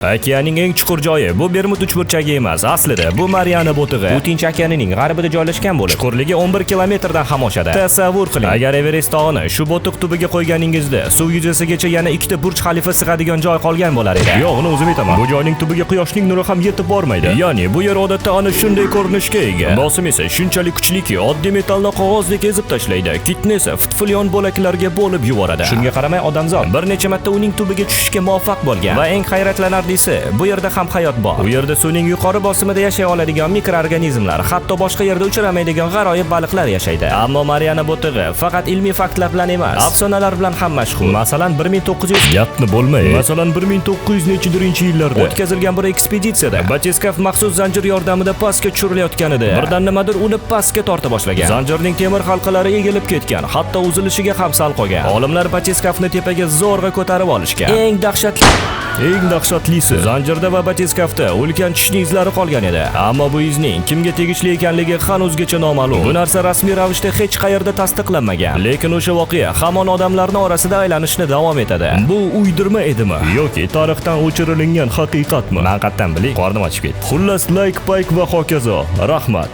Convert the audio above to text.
Okeanning eng chuqur joyi bu Bermud uchburchagi emas. Aslida bu Mariana bo'tig'i. Bu Tinch okeanining g'arbida joylashgan bo'lib, chuqurligi 11 kilometrdan ham oshadi. Tasavvur qiling, agar Everest tog'ini shu bo'tiq tubiga qo'yganingizda, suv yuzasigacha yana ikkita Burj Xalifa sig'adigan joy qolgan bo'lar edi. Yo'g'ini o'zim aytaman. Bu joyning tubiga quyoshning nuri ham yetib bormaydi. Ya'ni bu yer odatda ana shunday ko'rinishga ega. Bosim esa shunchalik kuchliki, oddiy metallni qog'ozdek ezib tashlaydi. Kitni esa futfulyon bo'laklarga bo'lib yuboradi. Shunga qaramay odamzod bir necha marta uning tubiga tushishga muvaffaq bo'lgan. Va eng hayratlanarli bu yerda ham hayot bor. Bu yerda suvning yuqori bosimida yashay oladigan mikroorganizmlar, hatto boshqa yerda uchramaydigan g'aroyib baliqlar yashaydi. Ammo Mariana bo'tig'i faqat ilmiy faktlar bilan emas, afsonalar bilan ham mashhur. Masalan, 1900 gapni bo'lmay. Masalan, 1900-yillarda o'tkazilgan bir ekspeditsiyada batiskaf maxsus zanjir yordamida pastga tushirilayotganida birdan nimadir uni pastga torta boshlagan. Zanjirning temir halqalari egilib ketgan, hatto uzilishiga ham sal qolgan. Olimlar batiskafni tepaga zo'rg'a ko'tarib olishgan. Eng dahshatlisi zanjirda va batiskafda ulkan tishning izlari qolgan edi. Ammo bu izning kimga tegishli ekanligi hanuzgacha noma'lum. Bu narsa rasmiy ravishda hech qayerda tasdiqlanmagan. Lekin o'sha voqea hamon odamlarning orasida aylanishni davom etadi. Bu uydirma edimi yoki tarixdan o'chirilgan haqiqatmi? Haqiqatdan biling, qornim ochib ketdi. Xullas, like, payk va hokazo. Rahmat.